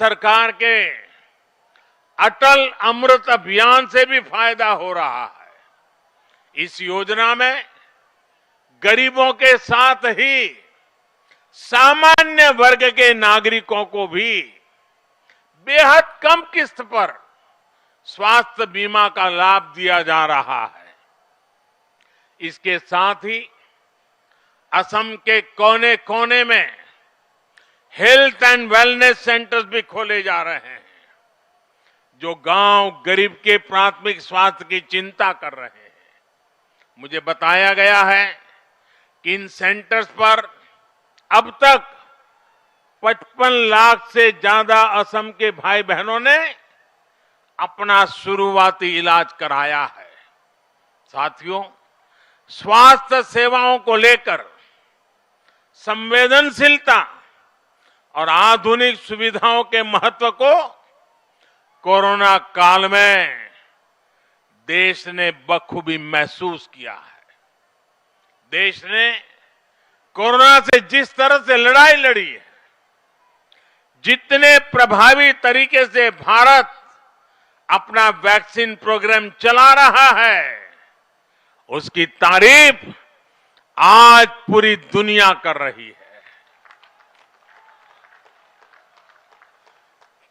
सरकार के अटल अमृत अभियान से भी फायदा हो रहा है। इस योजना में गरीबों के साथ ही सामान्य वर्ग के नागरिकों को भी बेहद कम किस्त पर स्वास्थ्य बीमा का लाभ दिया जा रहा है। इसके साथ ही असम के कोने कोने में हेल्थ एंड वेलनेस सेंटर्स भी खोले जा रहे हैं, जो गांव गरीब के प्राथमिक स्वास्थ्य की चिंता कर रहे हैं। मुझे बताया गया है कि इन सेंटर्स पर अब तक 55 लाख से ज्यादा असम के भाई बहनों ने अपना शुरुआती इलाज कराया है। साथियों, स्वास्थ्य सेवाओं को लेकर संवेदनशीलता और आधुनिक सुविधाओं के महत्व को कोरोना काल में देश ने बखूबी महसूस किया है। देश ने कोरोना से जिस तरह से लड़ाई लड़ी है, जितने प्रभावी तरीके से भारत अपना वैक्सीन प्रोग्राम चला रहा है, उसकी तारीफ आज पूरी दुनिया कर रही है।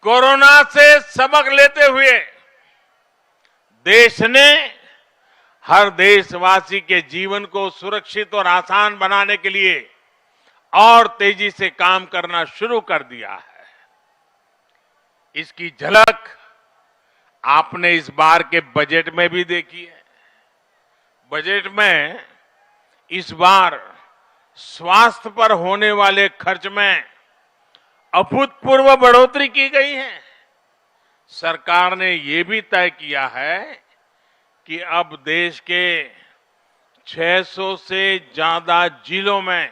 कोरोना से सबक लेते हुए देश ने हर देशवासी के जीवन को सुरक्षित और आसान बनाने के लिए और तेजी से काम करना शुरू कर दिया है। इसकी झलक आपने इस बार के बजट में भी देखी है। बजट में इस बार स्वास्थ्य पर होने वाले खर्च में अभूतपूर्व बढ़ोतरी की गई है। सरकार ने ये भी तय किया है कि अब देश के 600 से ज्यादा जिलों में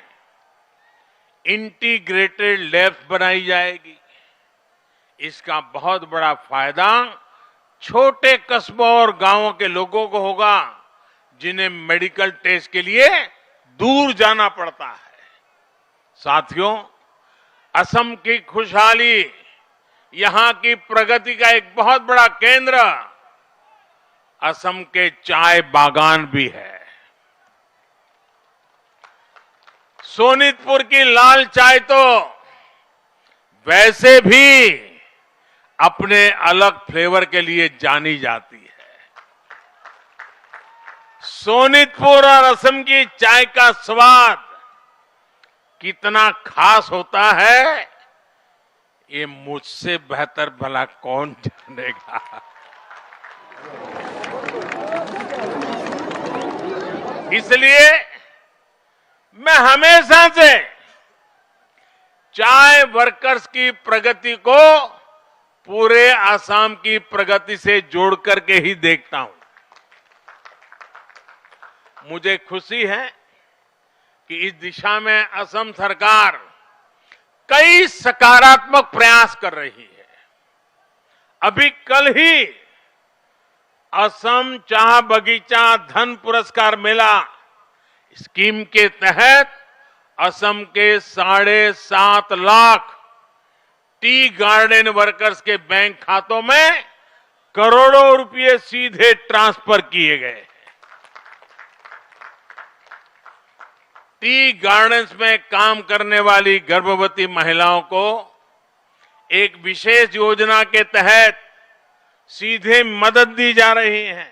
इंटीग्रेटेड लैब्स बनाई जाएगी। इसका बहुत बड़ा फायदा छोटे कस्बों और गांवों के लोगों को होगा, जिन्हें मेडिकल टेस्ट के लिए दूर जाना पड़ता है। साथियों, असम की खुशहाली, यहां की प्रगति का एक बहुत बड़ा केंद्र असम के चाय बागान भी है। सोनितपुर की लाल चाय तो वैसे भी अपने अलग फ्लेवर के लिए जानी जाती है। सोनितपुर और असम की चाय का स्वाद कितना खास होता है, ये मुझसे बेहतर भला कौन जानेगा। इसलिए मैं हमेशा से चाय वर्कर्स की प्रगति को पूरे असम की प्रगति से जोड़ करके ही देखता हूं। मुझे खुशी है कि इस दिशा में असम सरकार कई सकारात्मक प्रयास कर रही है। अभी कल ही असम चाह बगीचा धन पुरस्कार मेला स्कीम के तहत असम के 7.5 लाख टी गार्डन वर्कर्स के बैंक खातों में करोड़ों रुपए सीधे ट्रांसफर किए गए। टी गार्डन्स में काम करने वाली गर्भवती महिलाओं को एक विशेष योजना के तहत सीधे मदद दी जा रही है।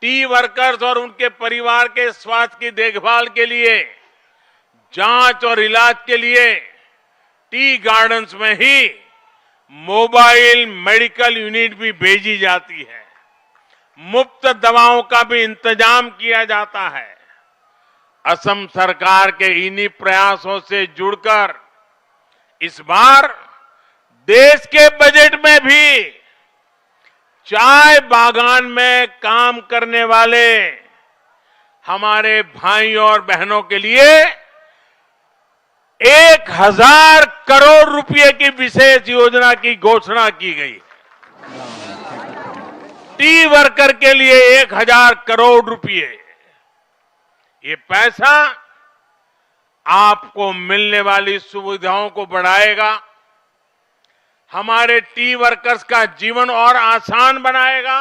टी वर्कर्स और उनके परिवार के स्वास्थ्य की देखभाल के लिए, जांच और इलाज के लिए टी गार्डन्स में ही मोबाइल मेडिकल यूनिट भी भेजी जाती है। मुफ्त दवाओं का भी इंतजाम किया जाता है। असम सरकार के इन्हीं प्रयासों से जुड़कर इस बार देश के बजट में भी चाय बागान में काम करने वाले हमारे भाइयों और बहनों के लिए 1000 करोड़ रुपए की विशेष योजना की घोषणा की गई। टी वर्कर के लिए 1000 करोड़ रुपए। ये पैसा आपको मिलने वाली सुविधाओं को बढ़ाएगा, हमारे टी वर्कर्स का जीवन और आसान बनाएगा